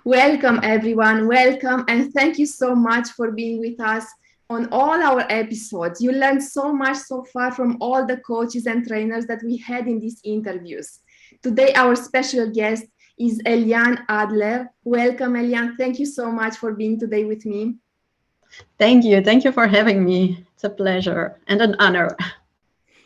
Welcome, everyone. Welcome, and thank you so much for being with us on all our episodes. You learned so much so far from all the coaches and trainers that we had in these interviews. Today, our special guest is Eliane Adler. Welcome, Eliane. Thank you so much for being today with me. Thank you. Thank you for having me. It's a pleasure and an honor.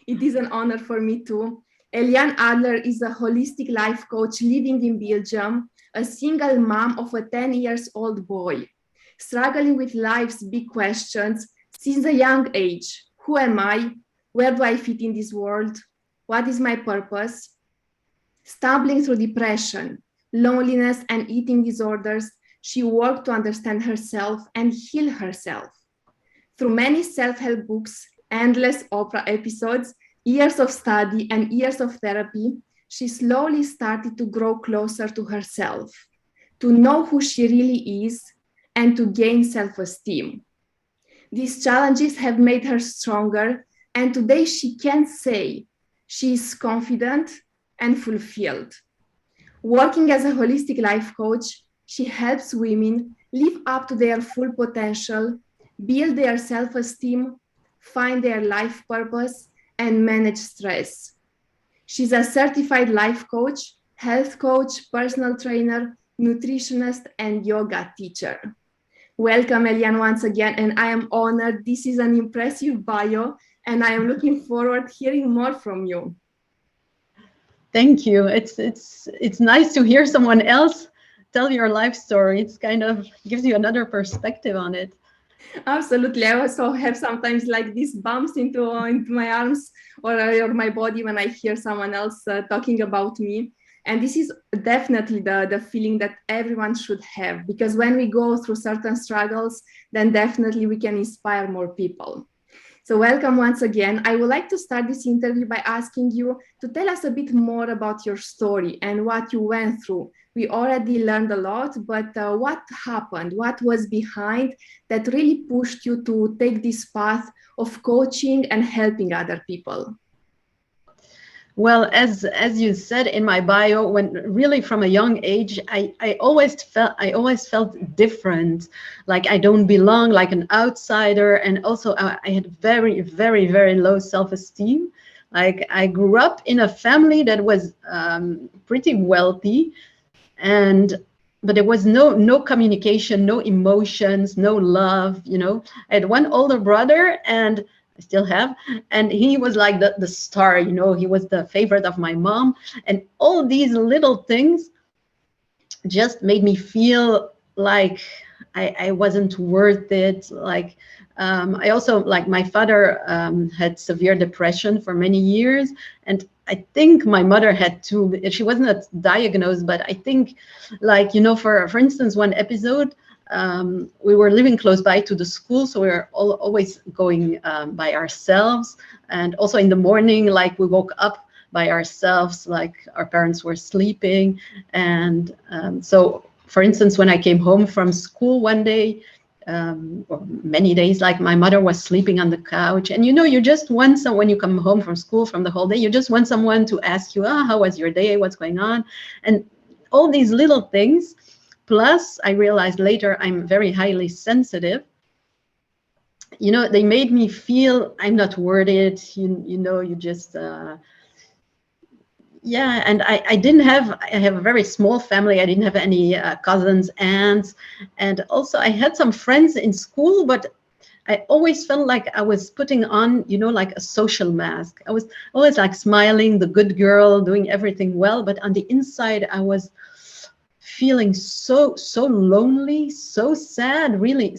It is an honor for me too. Eliane Adler is a holistic life coach living in Belgium, a single mom of a 10 years old boy, struggling with life's big questions since a young age. Who am I? Where do I fit in this world? What is my purpose? Stumbling through depression, loneliness, and eating disorders, she worked to understand herself and heal herself. Through many self-help books, endless Oprah episodes, years of study, and years of therapy, she slowly started to grow closer to herself, to know who she really is, and to gain self-esteem. These challenges have made her stronger, and today she can say she is confident and fulfilled. Working as a holistic life coach, she helps women live up to their full potential, build their self-esteem, find their life purpose, and manage stress. She's a certified life coach, health coach, personal trainer, nutritionist, and yoga teacher. Welcome, Eliane, once again, and I am honored. This is an impressive bio, and I am looking forward to hearing more from you. Thank you. It's nice to hear someone else tell your life story. It's kind of gives you another perspective on it. Absolutely. I also have sometimes like these bumps into my arms or my body when I hear someone else talking about me. And this is definitely the feeling that everyone should have, because when we go through certain struggles, then definitely we can inspire more people. So welcome once again. I would like to start this interview by asking you to tell us a bit more about your story and what you went through. We already learned a lot, but what happened? What was behind that really pushed you to take this path of coaching and helping other people? Well, as you said in my bio, when really from a young age, I always felt different, like I don't belong, like an outsider, and also I had very, very, very low self-esteem. Like I grew up in a family that was pretty wealthy, but there was no communication, no emotions, no love. I had one older brother, and I still have, and he was like the star. He was the favorite of my mom, and all these little things just made me feel like I wasn't worth it. Like I also, like, my father had severe depression for many years, and I think my mother had too. She wasn't diagnosed, but I think, like, for instance, one episode, we were living close by to the school, so we were always going by ourselves. And also in the morning, like, we woke up by ourselves, like our parents were sleeping. And so, for instance, when I came home from school one day, or many days, like, my mother was sleeping on the couch, and you just want some, when you come home from school from the whole day, you just want someone to ask you, how was your day, what's going on, and all these little things. Plus, I realized later I'm very highly sensitive. They made me feel I'm not worth it. You just yeah. And I have a very small family. I didn't have any cousins, aunts, and also I had some friends in school, but I always felt like I was putting on, like a social mask. I was always like smiling, the good girl, doing everything well, but on the inside I was feeling so lonely, so sad. Really,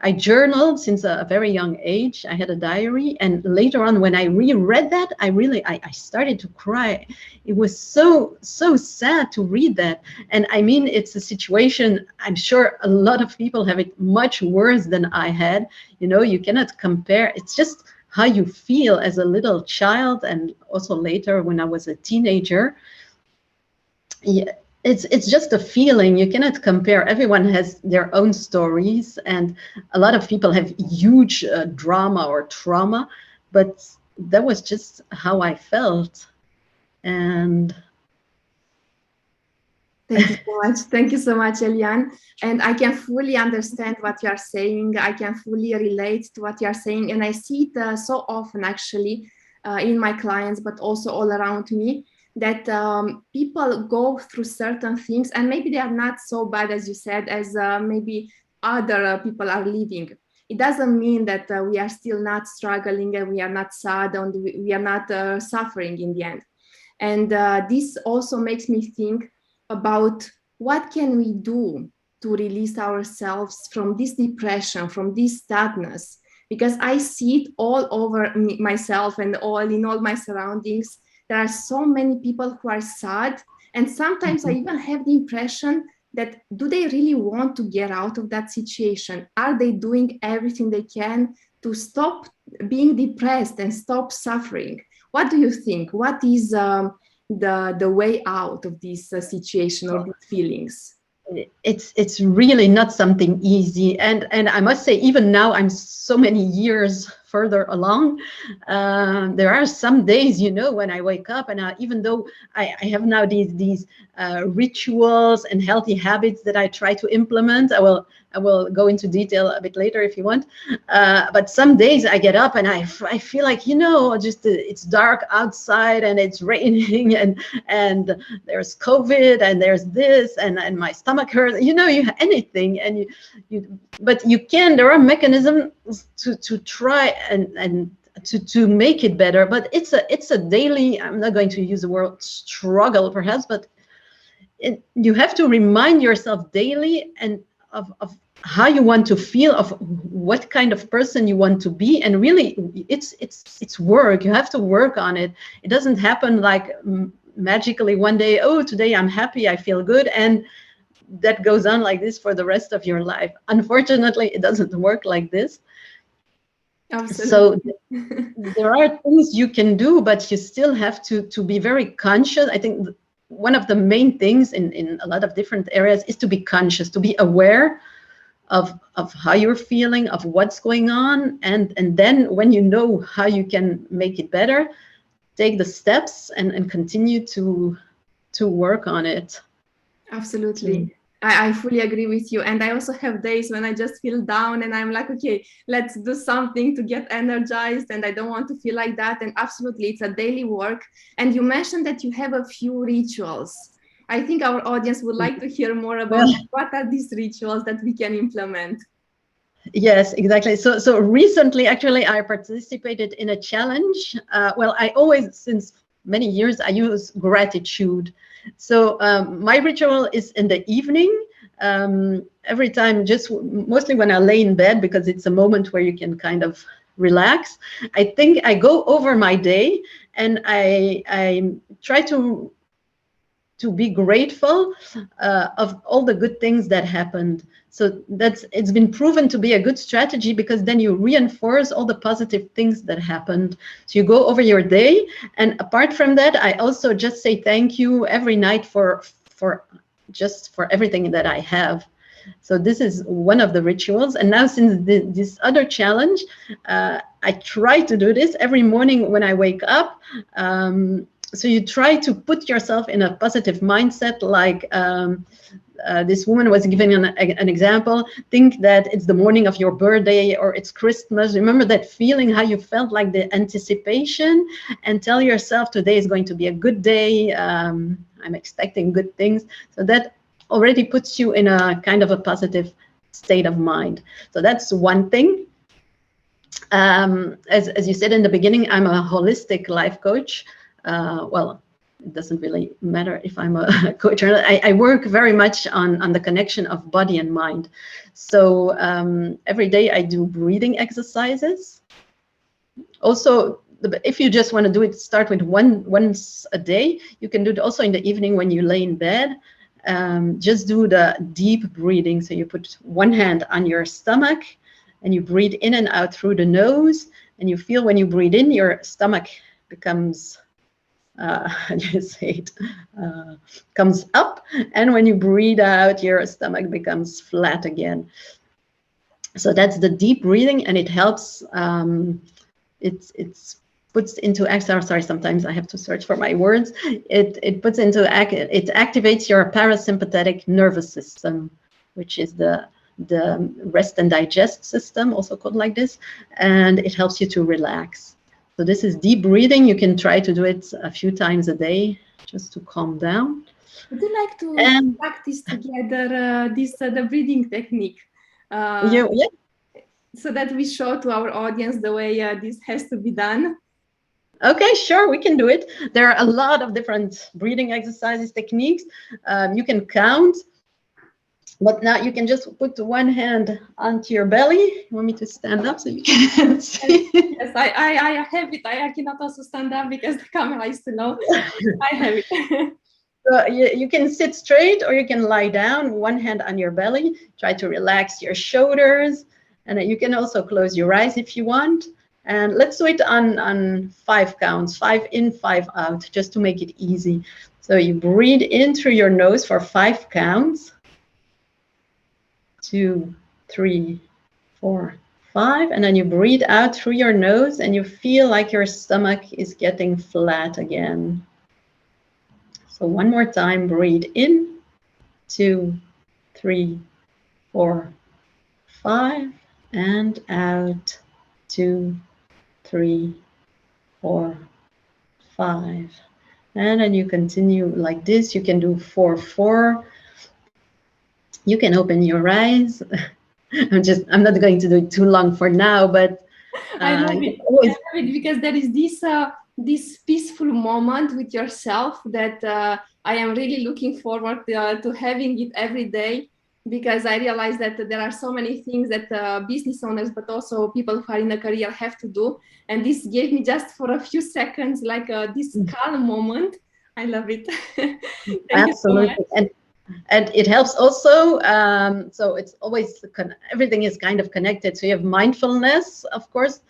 I journaled since a very young age. I had a diary, and later on, when I reread that, I started to cry. It was so sad to read that. And I mean, it's a situation, I'm sure a lot of people have it much worse than I had. You cannot compare. It's just how you feel as a little child, and also later when I was a teenager. Yeah, it's just a feeling. You cannot compare. Everyone has their own stories, and a lot of people have huge drama or trauma, but that was just how I felt. And Thank you so much. Thank you so much, Eliane. And I can fully understand what you are saying. I can fully relate to what you are saying. And I see it so often, actually, in my clients, but also all around me, that people go through certain things, and maybe they are not so bad, as you said, as maybe other people are living. It doesn't mean that we are still not struggling and we are not sad and we are not suffering in the end. And this also makes me think about what can we do to release ourselves from this depression, from this sadness, because I see it all over myself and all in all my surroundings. There are so many people who are sad, and sometimes I even have the impression that do they really want to get out of that situation? Are they doing everything they can to stop being depressed and stop suffering? What do you think? What is the way out of this situation or these feelings? It's really not something easy, and I must say, even now I'm so many years further along. There are some days, when I wake up and even though I have now these rituals and healthy habits that I try to implement, I will go into detail a bit later if you want. But some days I get up and I feel like, just it's dark outside and it's raining and there's COVID and there's this and my stomach hurts, anything. And but there are mechanisms to try and to make it better. But it's a daily, I'm not going to use the word struggle perhaps, but you have to remind yourself daily and of how you want to feel, of what kind of person you want to be. And really it's work. You have to work on it. It doesn't happen like magically one day, oh, today I'm happy, I feel good, and that goes on like this for the rest of your life. Unfortunately, it doesn't work like this. Absolutely. So there are things you can do, but you still have to be very conscious. I think one of the main things in a lot of different areas is to be conscious, to be aware of how you're feeling, of what's going on, and then when you know how you can make it better, take the steps and continue to work on it. Absolutely. I fully agree with you. And I also have days when I just feel down and I'm like, okay, let's do something to get energized. And I don't want to feel like that. And absolutely, it's a daily work. And you mentioned that you have a few rituals. I think our audience would like to hear more about what are these rituals that we can implement. Yes, exactly. So recently, actually, I participated in a challenge. I always, since many years, I use gratitude. So my ritual is in the evening. Every time, just mostly when I lay in bed, because it's a moment where you can kind of relax. I think I go over my day and I try to be grateful of all the good things that happened. So it's been proven to be a good strategy, because then you reinforce all the positive things that happened. So you go over your day, and apart from that, I also just say thank you every night for everything that I have. So this is one of the rituals. And now, since this other challenge, I try to do this every morning when I wake up. So you try to put yourself in a positive mindset, like this woman was giving an example. Think that it's the morning of your birthday or it's Christmas. Remember that feeling, how you felt, like the anticipation, and tell yourself today is going to be a good day. I'm expecting good things. So that already puts you in a kind of a positive state of mind. So that's one thing. As you said in the beginning, I'm a holistic life coach. It doesn't really matter if I'm a coach or not. I work very much on the connection of body and mind. So every day I do breathing exercises. Also, if you just want to do it, start with once a day. You can do it also in the evening when you lay in bed. Just do the deep breathing. So you put one hand on your stomach and you breathe in and out through the nose. And you feel when you breathe in, your stomach becomes how do you say it? Comes up, and when you breathe out, your stomach becomes flat again. So that's the deep breathing, and it helps. It's puts into action. Sorry, sometimes I have to search for my words. It puts into it activates your parasympathetic nervous system, which is the rest and digest system, also called like this, and it helps you to relax. So this is deep breathing. You can try to do it a few times a day just to calm down. Would you like to practice together the breathing technique? Yeah. So that we show to our audience the way this has to be done. Okay, sure, we can do it. There are a lot of different breathing exercises, techniques. You can count, but now you can just put one hand onto your belly. You want me to stand up so you can see? Yes, I have it. I cannot also stand up because the camera is too low. I have it. So you can sit straight or you can lie down, one hand on your belly. Try to relax your shoulders. And you can also close your eyes if you want. And let's do it on 5 counts, 5 in, 5 out, just to make it easy. So you breathe in through your nose for 5 counts. 2, 3, 4, 5. And then you breathe out through your nose and you feel like your stomach is getting flat again. So one more time, breathe in, 2, 3, 4, 5, and out, 2, 3, 4, 5. And then you continue like this. You can do 4, 4. You can open your eyes. I'm not going to do it too long for now, but I love it. I love it because there is this peaceful moment with yourself that I am really looking forward to having it every day, because I realize that there are so many things that business owners, but also people who are in a career have to do. And this gave me just for a few seconds, like this calm moment. I love it. Absolutely. And it helps also. So it's always, everything is kind of connected. So you have mindfulness, of course,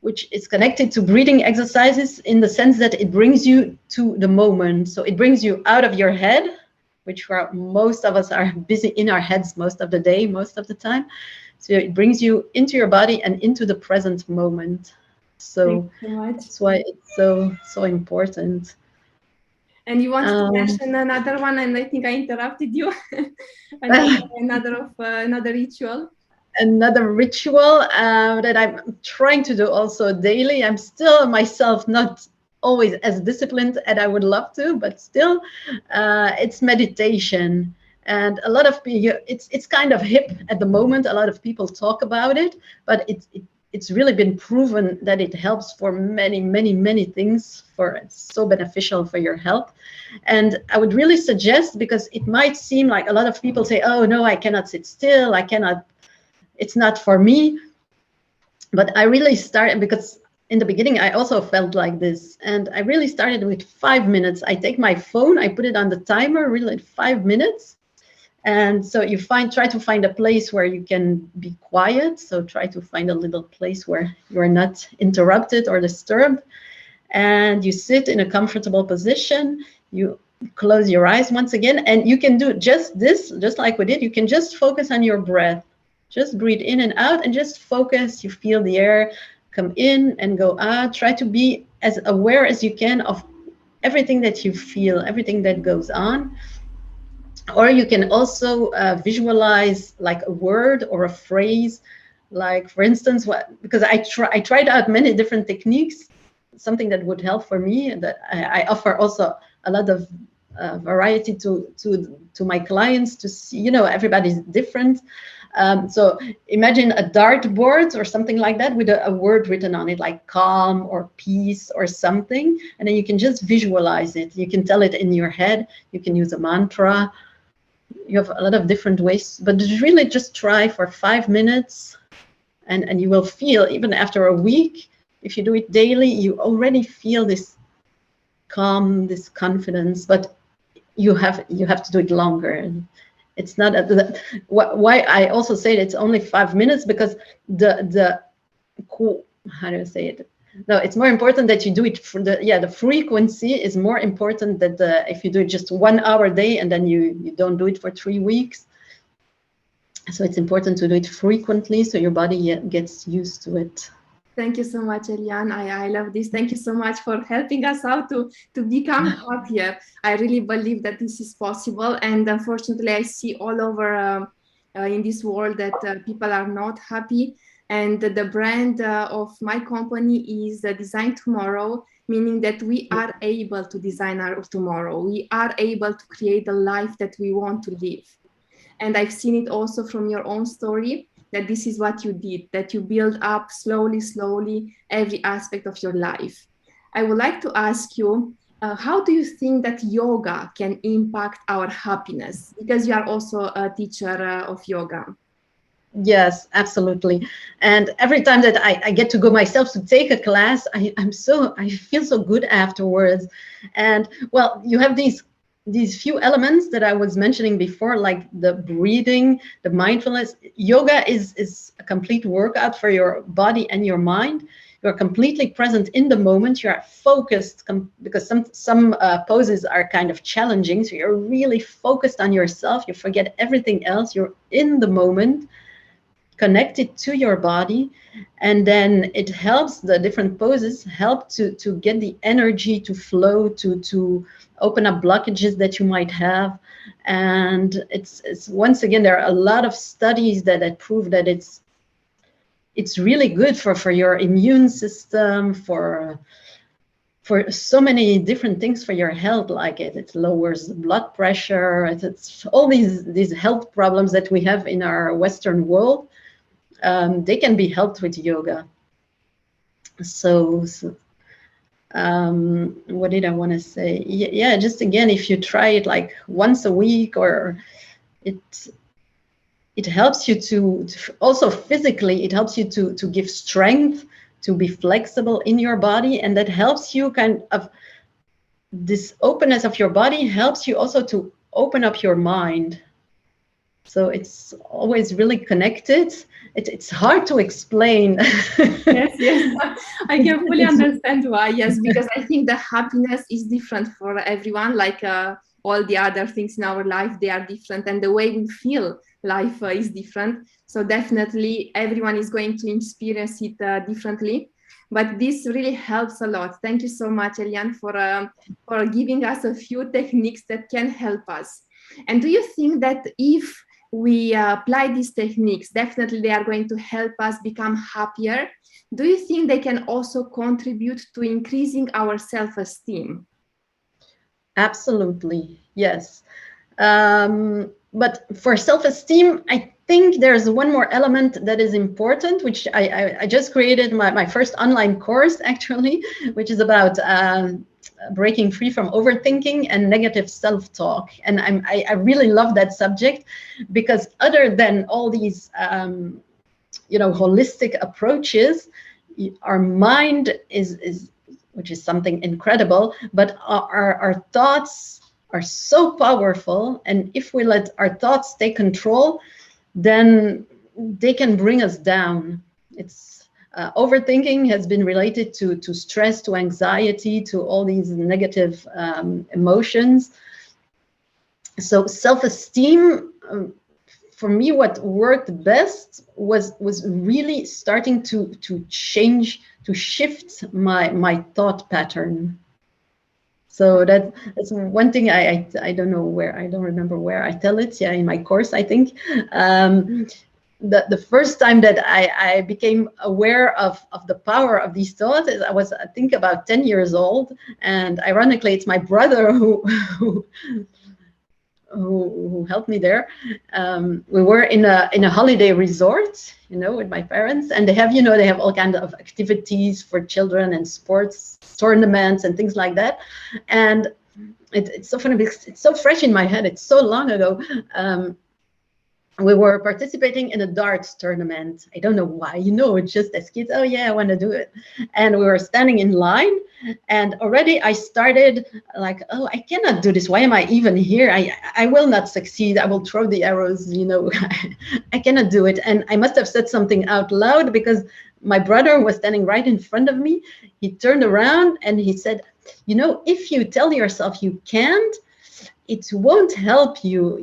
which is connected to breathing exercises in the sense that it brings you to the moment. So it brings you out of your head, which most of us are busy in our heads most of the day, most of the time. So it brings you into your body and into the present moment. So that's why it's so important. And you wanted to mention another one, and I think I interrupted you. another ritual. Another ritual that I'm trying to do also daily. I'm still myself not always as disciplined as I would love to, but still, it's meditation. And a lot of people, it's kind of hip at the moment. A lot of people talk about it, but it's really been proven that it helps for many things. It's so beneficial for your health. And I would really suggest, because it might seem like a lot of people say, oh no, I cannot sit still, it's not for me. But I really started, because in the beginning I also felt like this, and I really started with 5 minutes. I take my phone, I put it on the timer, really 5 minutes. And so you try to find a place where you can be quiet. So try to find a little place where you're not interrupted or disturbed. And you sit in a comfortable position. You close your eyes once again, and you can do just this, just like we did. You can just focus on your breath. Just breathe in and out and just focus. You feel the air come in and go out. Try to be as aware as you can of everything that you feel, everything that goes on. Or you can also visualize like a word or a phrase, like for instance, because I tried out many different techniques. Something that would help for me, that I offer also a lot of variety to my clients to see. Everybody's different. So imagine a dartboard or something like that with a word written on it, like calm or peace or something, and then you can just visualize it. You can tell it in your head. You can use a mantra. You have a lot of different ways, but really just try for 5 minutes, and you will feel, even after a week, if you do it daily, you already feel this calm, this confidence. But you have to do it longer. It's not why I also say it's only 5 minutes, because how do I say it? No, it's more important that you do it for the frequency is more important than if you do it just 1 hour a day and then you don't do it for 3 weeks. So it's important to do it frequently so your body gets used to it. Thank you so much, Eliane. I love this. Thank you so much for helping us out to become happier. I really believe that this is possible. And unfortunately, I see all over in this world that people are not happy. And the brand of my company is Design Tomorrow, meaning that we are able to design our tomorrow. We are able to create the life that we want to live. And I've seen it also from your own story that this is what you did, that you build up slowly, slowly every aspect of your life. I would like to ask you, how do you think that yoga can impact our happiness? Because you are also a teacher of yoga. Yes, absolutely. And every time that I get to go myself to take a class, I feel so good afterwards. And well, you have these few elements that I was mentioning before, like the breathing, the mindfulness. Yoga is a complete workout for your body and your mind. You're completely present in the moment. You're focused because some poses are kind of challenging. So you're really focused on yourself. You forget everything else. You're in the moment, connected to your body, and then it helps, the different poses help to get the energy to flow, to open up blockages that you might have. And it's once again, there are a lot of studies that prove that it's really good for your immune system, for so many different things for your health. Like it lowers the blood pressure. It's all these health problems that we have in our Western world. They can be helped with yoga. So what did I want to say? Yeah, just again, if you try it like once a week, or it helps you to also physically, it helps you to give strength, to be flexible in your body, and that helps you kind of, this openness of your body helps you also to open up your mind. So it's always really connected. It's hard to explain. Yes, yes, I can fully understand why. Yes, because I think the happiness is different for everyone. Like all the other things in our life, they are different, and the way we feel life is different. So definitely, everyone is going to experience it differently. But this really helps a lot. Thank you so much, Eliane, for giving us a few techniques that can help us. And do you think that if we apply these techniques, definitely they are going to help us become happier? Do you think they can also contribute to increasing our self-esteem? Absolutely, yes. But for self-esteem, I think there's one more element that is important, which I just created my first online course, actually, which is about breaking free from overthinking and negative self-talk. And I really love that subject, because other than all these holistic approaches, our mind is which is something incredible, but our thoughts are so powerful, and if we let our thoughts take control, then they can bring us down. It's overthinking has been related to stress, to anxiety, to all these negative emotions. So self-esteem, for me, what worked best was really starting to change, to shift my thought pattern. So that's one thing I don't know where, I don't remember where I tell it. Yeah, in my course, I think. The first time that I became aware of the power of these thoughts is I was, I think, about 10 years old. And ironically, it's my brother who helped me there. We were in a holiday resort, with my parents, and they have all kinds of activities for children and sports tournaments and things like that. And it's so funny because it's so fresh in my head. It's so long ago. We were participating in a darts tournament. I don't know why, it's just as kids, oh yeah, I want to do it. And we were standing in line, and already I started like, oh, I cannot do this. Why am I even here? I will not succeed. I will throw the arrows, I cannot do it. And I must have said something out loud, because my brother was standing right in front of me. He turned around and he said, if you tell yourself you can't, it won't help you,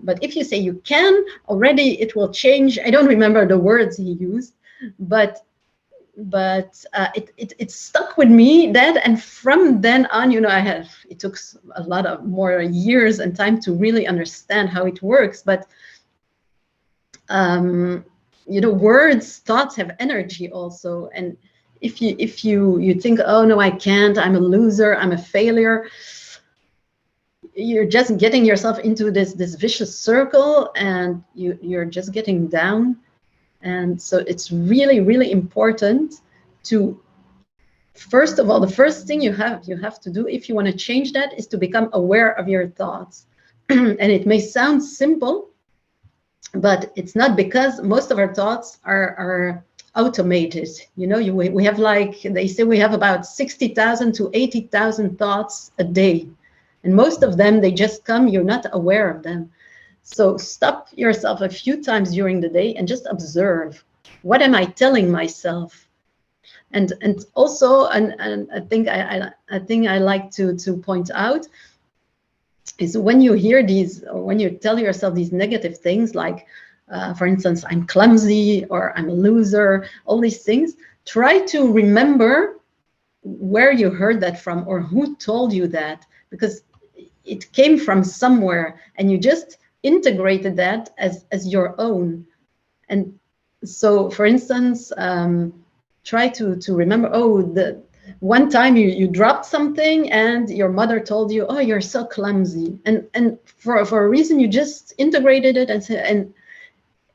but if you say you can, already it will change. I don't remember the words he used, but it stuck with me that, and from then on, it took a lot of more years and time to really understand how it works. But words, thoughts have energy also, and if you think, oh no, I can't, I'm a loser, I'm a failure, you're just getting yourself into this vicious circle, and you're just getting down. And so it's really, really important to, first of all, the first thing you have to do if you want to change that is to become aware of your thoughts. And it may sound simple, but it's not, because most of our thoughts are automated. We have, like they say, we have about 60,000 to 80,000 thoughts a day. And most of them, they just come, you're not aware of them. So stop yourself a few times during the day and just observe. What am I telling myself? And also, and I think I like to point out is when you hear these, or when you tell yourself these negative things, like, for instance, I'm clumsy, or I'm a loser, all these things, try to remember where you heard that from, or who told you that, because it came from somewhere, and you just integrated that as your own. And so, for instance, try to remember, oh, the one time you dropped something and your mother told you, oh, you're so clumsy, and for a reason you just integrated it, and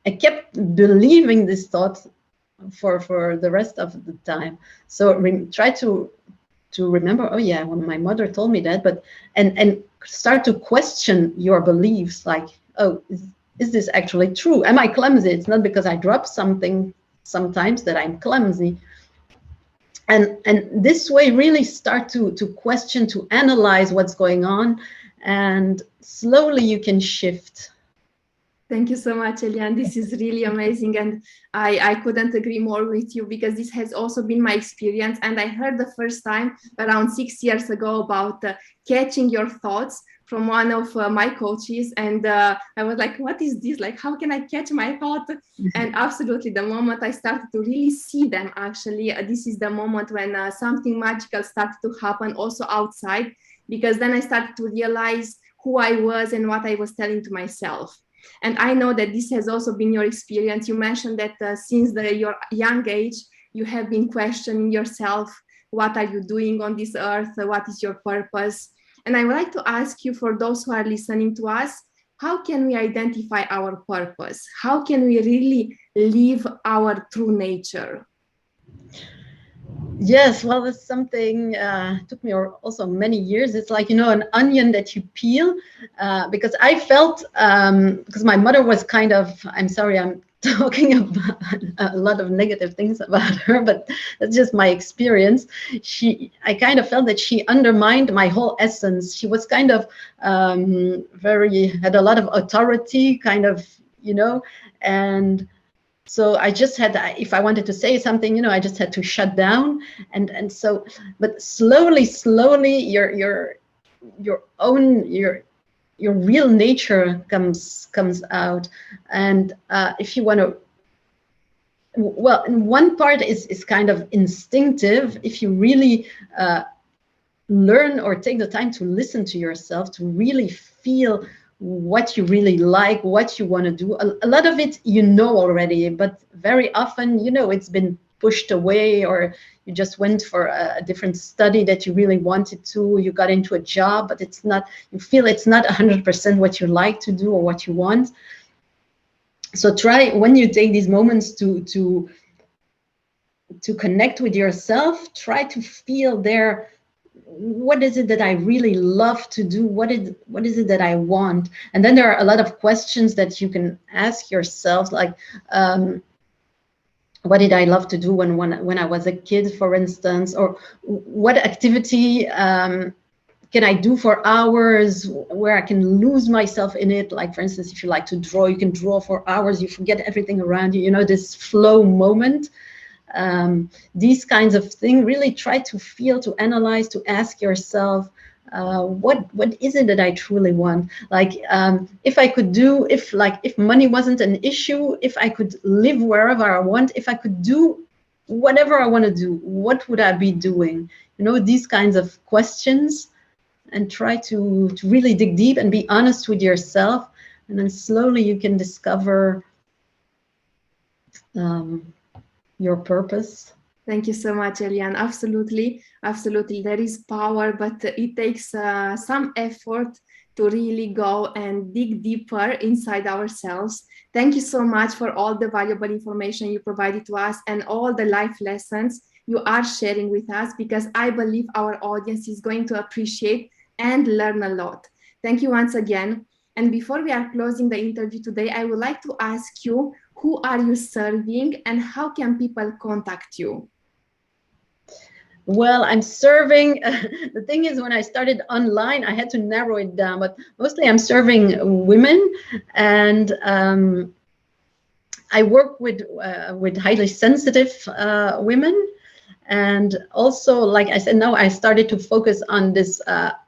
I kept believing this thought for the rest of the time. So try to remember, oh yeah, when my mother told me that, but and start to question your beliefs, like, oh, is this actually true? Am I clumsy? It's not because I dropped something sometimes that I'm clumsy. And this way, really start to question, to analyze what's going on, and slowly you can shift. Thank you so much, Eliane. This is really amazing. And I couldn't agree more with you, because this has also been my experience. And I heard the first time around 6 years ago about catching your thoughts from one of my coaches. And I was like, what is this? Like, how can I catch my thought? And absolutely, the moment I started to really see them, actually, this is the moment when something magical started to happen also outside, because then I started to realize who I was and what I was telling to myself. And I know that this has also been your experience. You mentioned that since your young age, you have been questioning yourself. What are you doing on this earth? What is your purpose? And I would like to ask you, for those who are listening to us, how can we identify our purpose? How can we really live our true nature? Yes, well, that's something took me also many years. It's like, an onion that you peel, because I felt, because my mother was kind of, I'm sorry, I'm talking about a lot of negative things about her, but that's just my experience. I kind of felt that she undermined my whole essence. She was kind of had a lot of authority, kind of, and so I just had, if I wanted to say something, I just had to shut down, and so, but slowly, your real nature comes out, and if you want to, well, one part is kind of instinctive. If you really learn or take the time to listen to yourself, to really feel what you really like, what you want to do. A lot of it already, but very often, it's been pushed away, or you just went for a different study that you really wanted to, you got into a job, but you feel it's not 100% what you like to do or what you want. So try, when you take these moments to connect with yourself, try to feel there, what is it that I really love to do? What is it that I want? And then there are a lot of questions that you can ask yourself, like, what did I love to do when I was a kid, for instance, or what activity can I do for hours where I can lose myself in it? Like, for instance, if you like to draw, you can draw for hours, you forget everything around you, this flow moment. These kinds of things, really try to feel, to analyze, to ask yourself, what is it that I truly want? Like, if money wasn't an issue, if I could live wherever I want, if I could do whatever I want to do, what would I be doing? You know, these kinds of questions, and try to really dig deep and be honest with yourself. And then slowly you can discover your purpose. Thank you so much, Eliane. Absolutely, absolutely. There is power, but it takes some effort to really go and dig deeper inside ourselves. Thank you so much for all the valuable information you provided to us and all the life lessons you are sharing with us, because I believe our audience is going to appreciate and learn a lot. Thank you once again. And before we are closing the interview today, I would like to ask you, who are you serving and how can people contact you? Well, I'm serving. The thing is, when I started online, I had to narrow it down, but mostly I'm serving women, and I work with highly sensitive women. And also, like I said, now I started to focus on this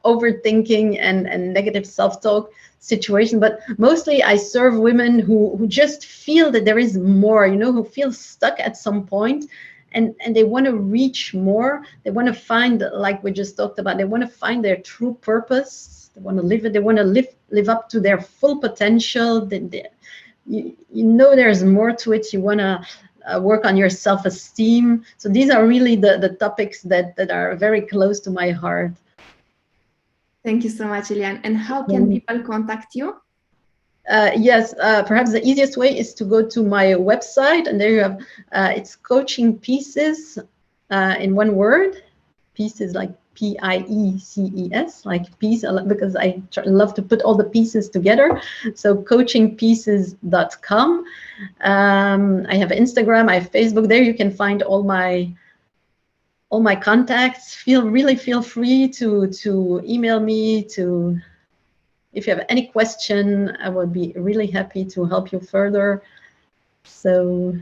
overthinking and negative self-talk situation. But mostly I serve women who just feel that there is more, you know, who feel stuck at some point, and they want to reach more. They want to find, like we just talked about, they want to find their true purpose. They want to live it. They want to live up to their full potential. You know there's more to it. You want to work on your self-esteem. So these are really the topics that are very close to my heart. Thank you so much, Eliane. And how can people contact you? Yes, perhaps the easiest way is to go to my website, and there you have it's coaching pieces in one word. Pieces like PIECES, like piece, because I love to put all the pieces together. So coachingpieces.com. I have Instagram, I have Facebook. There you can find all my contacts. Feel free to email me. If you have any question, I would be really happy to help you further. So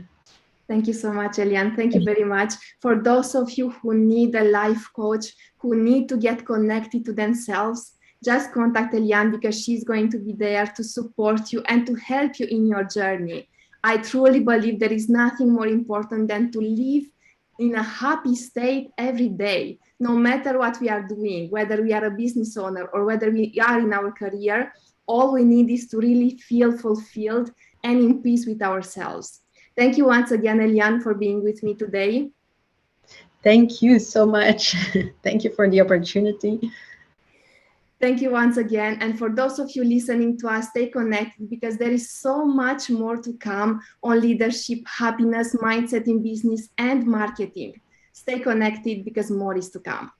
thank you so much, Eliane. Thank you very much. For those of you who need a life coach, who need to get connected to themselves, just contact Eliane, because she's going to be there to support you and to help you in your journey. I truly believe there is nothing more important than to live in a happy state every day, no matter what we are doing, whether we are a business owner or whether we are in our career. All we need is to really feel fulfilled and in peace with ourselves. Thank you once again, Eliane, for being with me today. Thank you so much. Thank you for the opportunity. Thank you once again. And for those of you listening to us, stay connected, because there is so much more to come on leadership, happiness, mindset in business, and marketing. Stay connected, because more is to come.